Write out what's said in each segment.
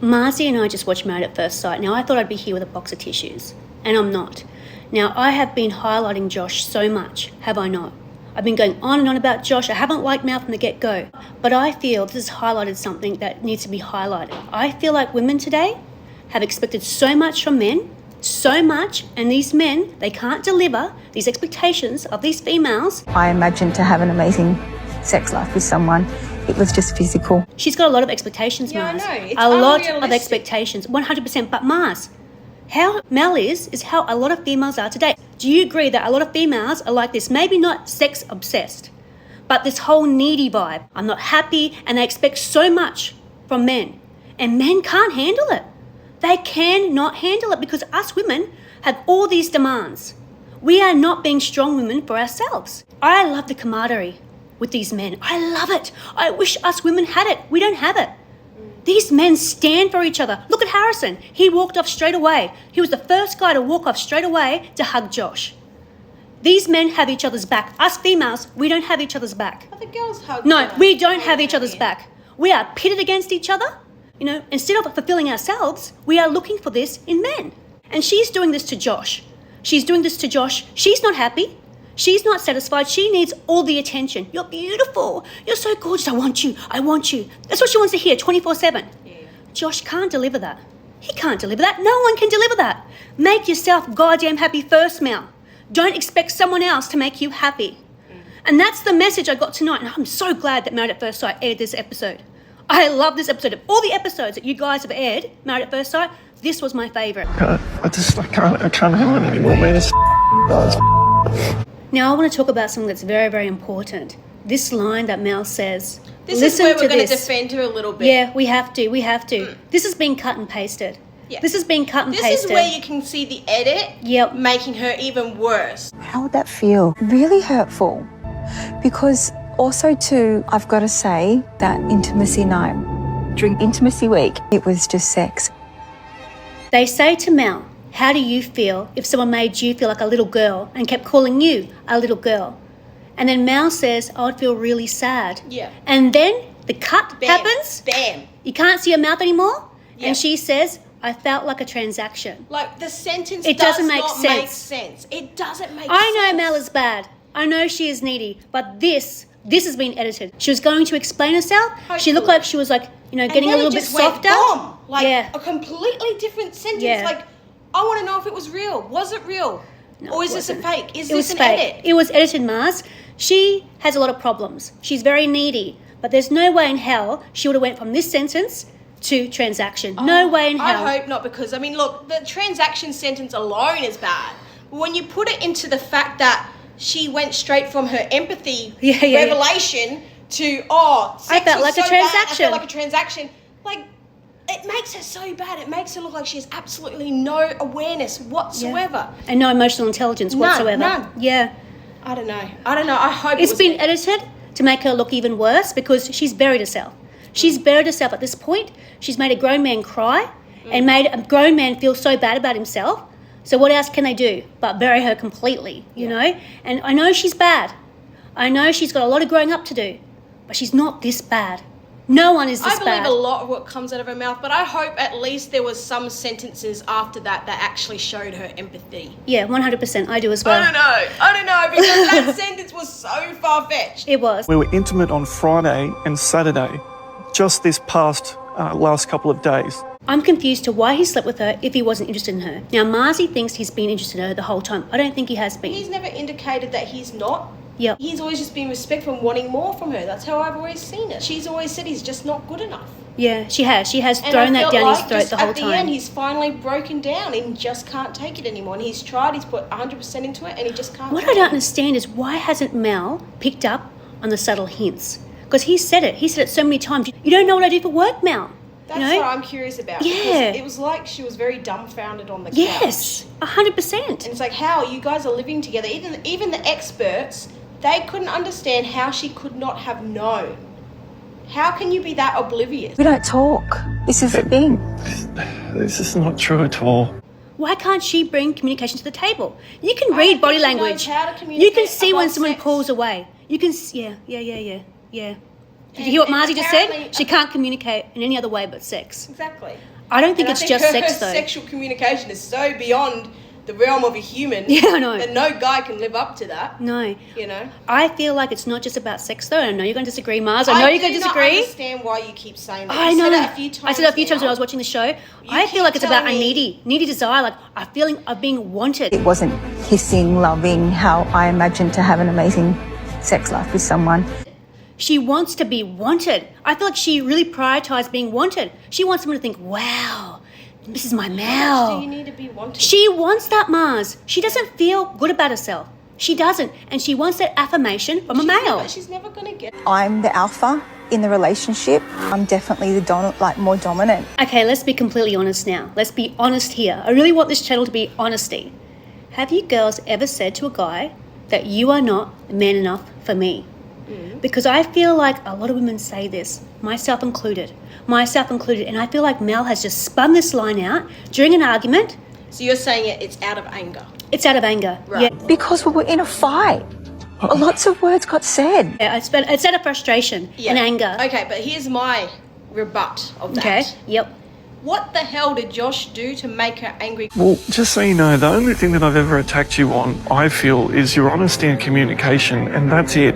Marzi and I just watched Married at First Sight. Now, I thought I'd be here with a box of tissues, and I'm not. Now, I have been highlighting Josh so much, have I not? I've been going on and on about Josh. I haven't liked Mal from the get-go. But I feel this has highlighted something that needs to be highlighted. I feel like women today have expected so much from men, so much, and these men, they can't deliver these expectations of these females. I imagined to have an amazing sex life with someone. It was just physical. She's got a lot of expectations, Mars. Yeah, I know. It's a lot of unrealistic. expectations, 100%. But Mars, how Mel is how a lot of females are today. Do you agree that a lot of females are like this? Maybe not sex obsessed, but this whole needy vibe. I'm not happy, and they expect so much from men. And men can't handle it. They cannot handle it because us women have all these demands. We are not being strong women for ourselves. I love the camaraderie with these men. I love it. I wish us women had it. We don't have it. These men stand for each other. Look at Harrison. He walked off straight away. He was the first guy to walk off straight away to hug Josh. These men have each other's back. Us females, we don't have each other's back. But the girls hug. No, we don't have each other's back. We are pitted against each other. You know, instead of fulfilling ourselves, we are looking for this in men. And she's doing this to Josh. She's doing this to Josh. She's not happy. She's not satisfied. She needs all the attention. You're beautiful. You're so gorgeous. I want you. I want you. That's what she wants to hear 24/7. Yeah. Josh can't deliver that. He can't deliver that. No one can deliver that. Make yourself goddamn happy first, Mel. Don't expect someone else to make you happy. And that's the message I got tonight. And I'm so glad that Married at First Sight aired this episode. I love this episode. Of all the episodes that you guys have aired, Married at First Sight, this was my favourite. I can't handle it anymore, man. Now I want to talk about something that's very, very important. This line that Mel says. This is Listen where we're to going to this. defend her a little bit. Yeah, we have to. This has been cut and pasted. Yeah. This has been cut and This pasted. is where you can see the edit Yep. making her even worse. How would that feel? Really hurtful. Because also too, I've got to say that intimacy night, during intimacy week, it was just sex. They say to Mel, how do you feel if someone made you feel like a little girl and kept calling you a little girl? And then Mel says, I would feel really sad. Yeah. And then the cut Bam. happens. Bam. You can't see her mouth anymore. Yeah. And she says, I felt like a transaction. Like, the sentence It does doesn't make not sense. make sense. It doesn't make sense. I know Mel is bad. I know she is needy. But this has been edited. She was going to explain herself. She looked Hopefully. like she was like, getting And a then little it bit just went softer. bomb. Like, Yeah. a completely different sentence. Yeah. Like, I want to know if it was real. Was it real? No, or is it this a wasn't. fake? Is It was this an fake. edit? It was edited, Mars. She has a lot of problems. She's very needy. But there's no way in hell she would have went from this sentence to transaction. No way in hell. I hope not, because, I mean, look, the transaction sentence alone is bad. But when you put it into the fact that she went straight from her empathy Yeah. revelation to, sex I felt was like a so bad, I transaction. felt like a transaction. Like, it makes her so bad. It makes her look like she has absolutely no awareness whatsoever. And no emotional intelligence whatsoever. None. Yeah. I don't know. I hope It's it was been edited to make her look even worse because she's buried herself. She's buried herself at this point. She's made a grown man cry and made a grown man feel so bad about himself. So what else can they do but bury her completely, you know? And I know she's bad. I know she's got a lot of growing up to do, but she's not this bad. No one is this I believe bad. a lot of what comes out of her mouth, but I hope at least there was some sentences after that actually showed her empathy. Yeah, 100%. I do as well. I don't know, because that sentence was so far-fetched. It was. We were intimate on Friday and Saturday, just this past last couple of days. I'm confused to why he slept with her if he wasn't interested in her. Now, Marzi thinks he's been interested in her the whole time. I don't think he has been. He's never indicated that he's not. Yep. He's always just been respectful and wanting more from her. That's how I've always seen it. She's always said he's just not good enough. Yeah, she has. She has And thrown I that felt down like his throat just the whole at the time. end, he's finally broken down and just can't take it anymore. And he's tried, he's put 100% into it, and he just can't. What I don't understand is why hasn't Mel picked up on the subtle hints? Because he said it. He said it so many times. You don't know what I do for work, Mel. That's you know? what I'm curious about. Yeah. Because it was like she was very dumbfounded on the couch. Yes, 100%. And it's like, how you guys are living together. Even the experts, they couldn't understand how she could not have known. How can you be that oblivious? We don't talk. This is the thing. This is not true at all. Why can't she bring communication to the table? You can I read don't body think she knows language. how to You can communicate see when about someone sex. pulls away. You can, yeah. Did you hear what Marzi just said? apparently- She can't communicate in any other way but sex. Exactly. I don't think And it's I just her sex, though. Sexual communication is so beyond the realm of a human. Yeah, I know. That no guy can live up to that. No. You know. I feel like it's not just about sex, though. I know you're going to disagree, Mars. I know you're going to I do not disagree. understand why you keep saying that. I You know. said it a few times I said it a few times now. when I was watching the show. I feel keep like it's about a telling me- needy desire, like a feeling of being wanted. It wasn't kissing, loving, how I imagined to have an amazing sex life with someone. She wants to be wanted. I feel like she really prioritized being wanted. She wants someone to think, wow, this is my How much Mel. do you need to be wanted? She wants that, Mars. She doesn't feel good about herself. She doesn't. And she wants that affirmation from a male. She's never going to get it. I'm the alpha in the relationship. I'm definitely the more dominant. Okay, let's be completely honest now. Let's be honest here. I really want this channel to be honesty. Have you girls ever said to a guy that you are not man enough for me? Because I feel like a lot of women say this, myself included, and I feel like Mel has just spun this line out during an argument. So you're saying it's out of anger. It's out of anger. Right. Yeah, Because we were in a fight. Lots of words got said. it's out of frustration and anger. Okay, but here's my rebut of that. Okay, yep. What the hell did Josh do to make her angry? Well, just so you know, the only thing that I've ever attacked you on, I feel, is your honesty and communication, and that's it.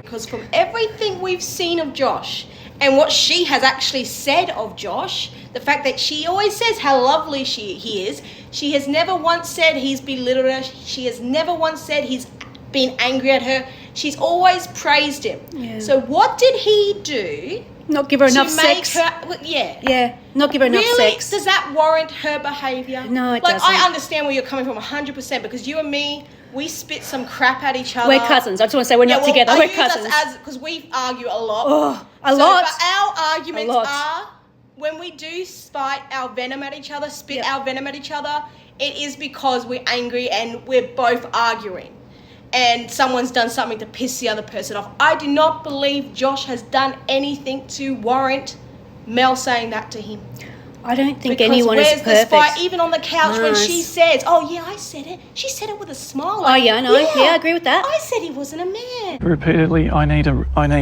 Because from everything we've seen of Josh and what she has actually said of Josh, the fact that she always says how lovely he is, she has never once said he's belittled her. She has never once said he's been angry at her. She's always praised him. Yeah. So what did he do Not give her enough to make sex. her... Well, yeah. Yeah, not give her enough Really? sex. Does that warrant her behaviour? No, it like, doesn't. I understand where you're coming from 100% because you and me, we spit some crap at each other. We're cousins. I just want to say we're not together. We're cousins. Because we argue a lot. Oh, a lot. But our arguments A lot. are when we do spite our venom at each other, spit Yep. our venom at each other, it is because we're angry and we're both arguing. And someone's done something to piss the other person off. I do not believe Josh has done anything to warrant Mel saying that to him. I don't think Because anyone is where's perfect. the spite? Even on the couch when Nice. she says, "Oh yeah, I said it." She said it with a smile. Oh, yeah, I know. Yeah, I agree with that. I said he wasn't a man. Repeatedly, I need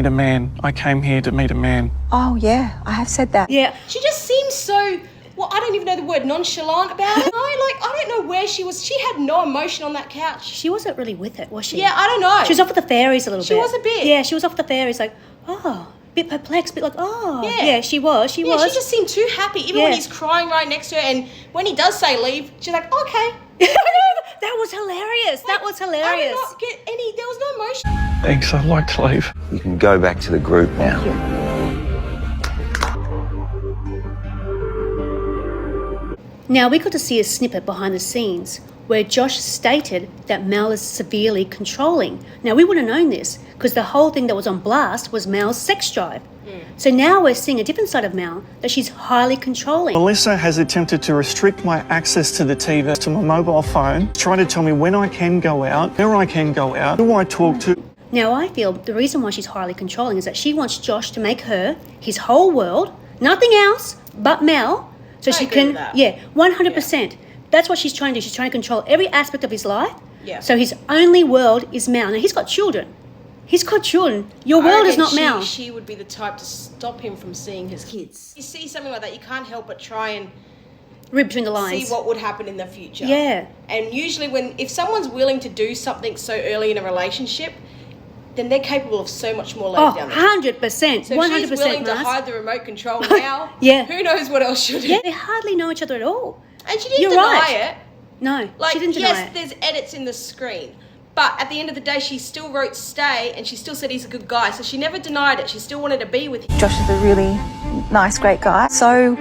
a man. I came here to meet a man. Oh, yeah, I have said that. Yeah. She just seems so. Well, I don't even know the word nonchalant about it. I don't know where she was. She had no emotion on that couch. She wasn't really with it, was she? Yeah, I don't know. She was off with the fairies a little bit. She was a bit. Yeah, she was off the fairies, like, oh, bit perplexed, bit like, oh. Yeah. Yeah, she was. She Yeah, was. she just seemed too happy. Even when Yeah. he's crying right next to her, and when he does say leave, she's like, okay. That was hilarious. That was I did hilarious. not get any. There was no emotion. Thanks, I'd like to leave. You can go back to the group now. Now, we got to see a snippet behind the scenes where Josh stated that Mel is severely controlling. Now, we would have known this because the whole thing that was on blast was Mel's sex drive. So now we're seeing a different side of Mel, that she's highly controlling. Melissa has attempted to restrict my access to the TV, to my mobile phone, trying to tell me when I can go out, where I can go out, who I talk to. Now, I feel the reason why she's highly controlling is that she wants Josh to make her his whole world, nothing else but Mel, so I she agree can, with that. yeah, 100%. That's what she's trying to do. She's trying to control every aspect of his life. Yeah. So his only world is Mel. Now, he's got children. He's got children. Your I world is reckon not Mel. She would be the type to stop him from seeing his kids. You see something like that, you can't help but try and Read between the lines. see what would happen in the future. Yeah. And usually if someone's willing to do something so early in a relationship, then they're capable of so much more later Oh, down the track. 100%. So 100%. if she's willing to Mars. hide the remote control now, Yeah. who knows what else she'll do. Yeah, they hardly know each other at all. And she didn't You're deny right. it. No, Like, she didn't deny yes, it. there's edits in the screen. But at the end of the day, she still wrote stay and she still said he's a good guy. So she never denied it. She still wanted to be with him. Josh is a really nice, great guy. So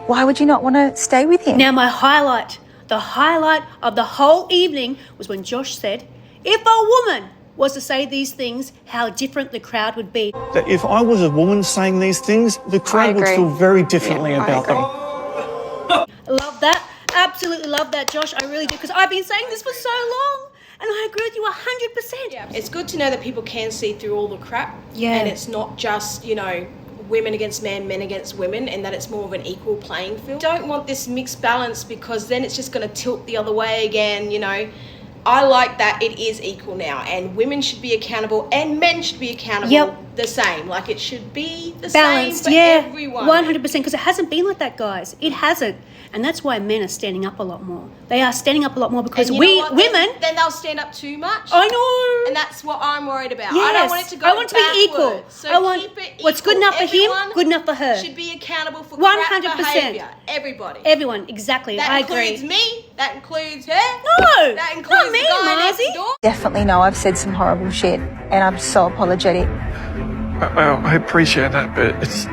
why would you not want to stay with him? Now, the highlight of the whole evening was when Josh said, if a woman was to say these things, how different the crowd would be. That if I was a woman saying these things, the crowd would agree. feel very differently Yeah, I about them. Love that. Absolutely love that, Josh. I really do, because I've been saying this for so long. And I agree with you 100%. Yeah. It's good to know that people can see through all the crap. Yeah. And it's not just, women against men against women, and that it's more of an equal playing field. Don't want this mixed balance because then it's just going to tilt the other way again, I like that it is equal now, and women should be accountable and men should be accountable. Yep. the same. Like it should be the Balanced, same for yeah, everyone. 100%, because it hasn't been like that, guys. It hasn't. And that's why men are standing up a lot more. They are standing up a lot more because And you we, know what? women... Then they'll stand up too much. I know. And that's what I'm worried about. Yes. I don't want it to go I want it to be equal. backwards. So I want keep it equal. what's good enough for him, Everyone good enough for her. should be accountable for 100%. crap behaviour. Everybody. Everyone, exactly. That I includes agree. me. That includes her. No, That includes not me, the guy Marzi. next door. Definitely know I've said some horrible shit and I'm so apologetic. I appreciate that, but it's...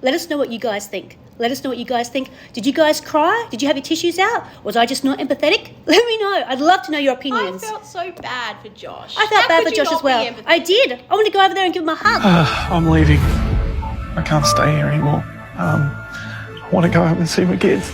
Let us know what you guys think. Let us know what you guys think. Did you guys cry? Did you have your tissues out? Was I just not empathetic? Let me know. I'd love to know your I opinions. felt so bad for Josh. I felt How bad could for you Josh not as well. be empathetic? I did. I want to go over there and give him a hug. I'm leaving. I can't stay here anymore. I want to go home and see my kids.